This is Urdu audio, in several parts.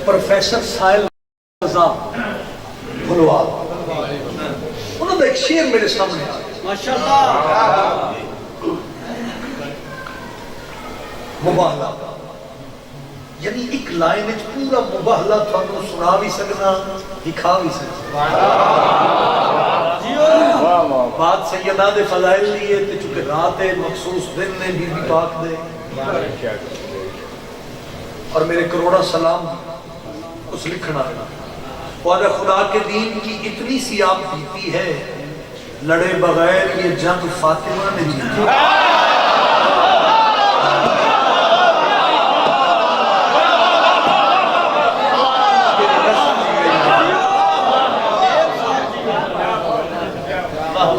پروفیسر سائل رضا بھلوال انہوں نے ایک شعر میرے سامنے آیا ماشاءاللہ مباہلہ یعنی ایک لائن وچ پورا مباہلہ تھانوں سنا بھی سکنا دکھا بھی سکنا بات سیدہ دے فضائل لیے تے چونکہ رات مخصوص دن نے بی بی پاک دے اور میرے کروڑا سلام اس لکھنا ہے اور خدا کے دین کی اتنی سی آپ دیتی ہے لڑے بغیر یہ جنگ فاطمہ نے جیتی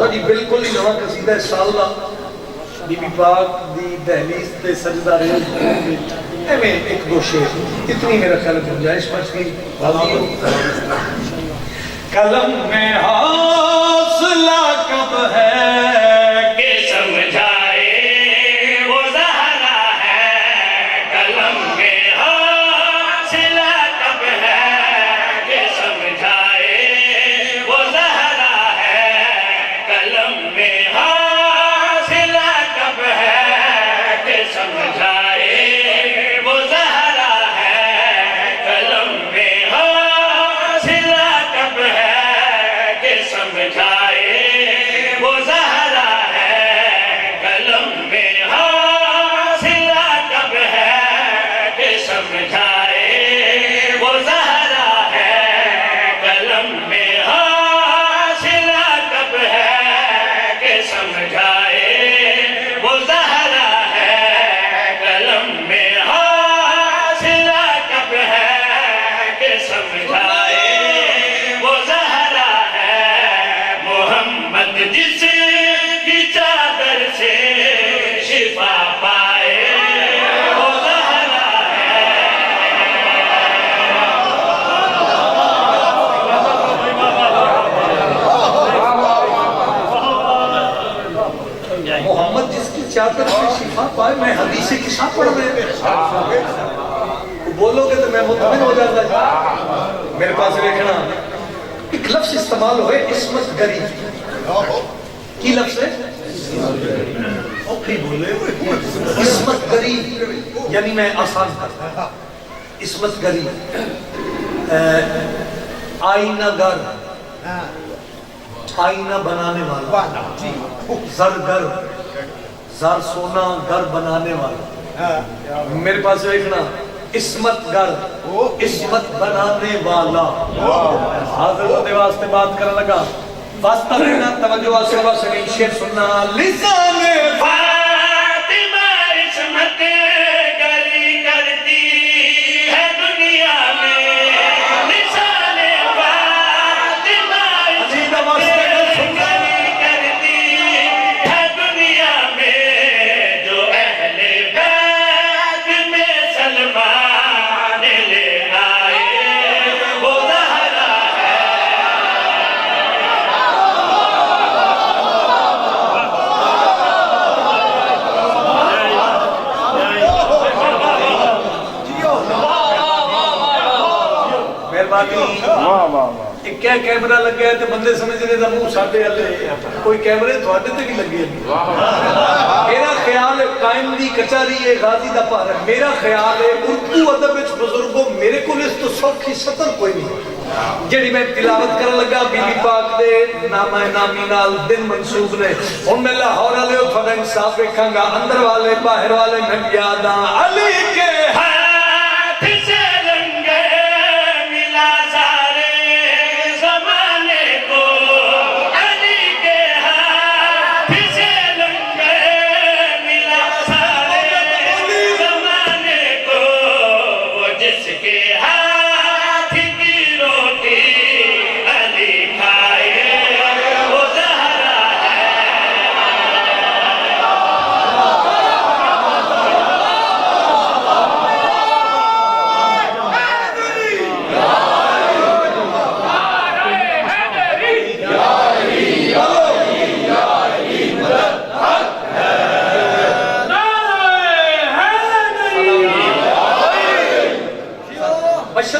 جی بالکل ہی نواں قصیدہ سالہ بی بی پاک دی دہلیز تے سجدہ ریز میں ایک دو شعر اتنی میرا خیال گنجائش بچ گئی راضی ہو قلم میں حوصلہ کب ہے کہ سمجھائے وہ زہرا ہے قلم میں حوصلہ کب ہے کہ سمجھائے وہ زہرا ہے قلم میں حوصلہ کب ہے کہ سمجھائے وہ زہرا ہے قلم میں حوصلہ کب ہے کہ سمجھائے وہ زہرا ہے قلم میں حوصلہ کب ہے کہ سمجھائے وہ زہرا ہے قلم میں حوصلہ کب ہے کہ سمجھائے وہ زہرا ہے قلم میں حوصلہ کب ہے کہ سمجھائے وہ زہرا ہے محمد جس کی چادر سے شفا پائے وہ زہرا محمد جس کی چادر سے شفا پائے میں حدیث کسا پڑھ رہے بولو گے تو میں مطمئن ہو جاتا ہے میرے پاس دیکھنا ایک لفظ استعمال ہوئے عصمت گری کی لفظ ہے اوکے بولے عصمت گری یعنی میں آسان کرتا عصمت گری آئینہ گر آئینہ بنانے والا زرگر زر سونا گر بنانے والا میرے پاس دیکھنا عصمت گر عصمت بنانے والا حاضر دے واسطے بات کرنے لگا واسطہ رہنا توجہ سے واسطہ نہیں شیر سننا لسان فاطمہ عصمت گری کرتی ہے دنیا میں لسان فاطمہ عصمت گری کرتی ہے دنیا میں جو اہل بیت میں سلمان لے آئے وہ زہرا ایک کیا کیمرہ لگ گیا ہے تو بندے سمجھنے دا منہ ساٹے اللہ کوئی کیمرے تھوڑے تے بھی لگے میرا خیال ہے قائم دی کچاری ہے غازی دا پارا میرا خیال ہے اردو ادب وچ بزرگوں میرے کو اس تو سوکھی سطر کوئی نہیں جڑی میں تلاوت کرن لگا بی بی پاک دے نامہ نامی نال دن منسوب نے ہن میں لاہور والے تھوڑا انصاف ویکھاں گا اندر والے باہر والے میں یاداں علی کے ہاتھ سے لنگے ملا سارے زمانے کو علی کے ہاتھ سے لنگے ملا سارے زمانے کو وہ جس کے ہاتھ کی روٹی علی کھائے وہ زہرا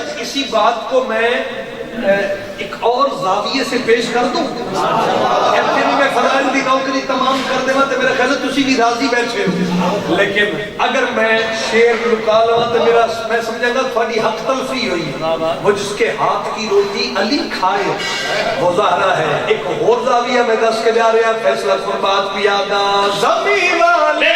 شک اسی بات کو میں ایک اور زاویے سے پیش کر دوں. ایکچولی میں فضائل دی نوکری تمام کر دے تو میرا خیال ہے تسی بھی راضی بیٹھے ہو. لیکن اگر میں شعر لکا لوا تو میرا میں سمجھا گا تھوڑی حق تلفی ہوئی. وہ جس کے ہاتھ کی روٹی علی کھائے وہ زہرا ہے. ایک اور زاویہ میں دس کے جا رہا فیصلہ قربات بھی آگا زمین والے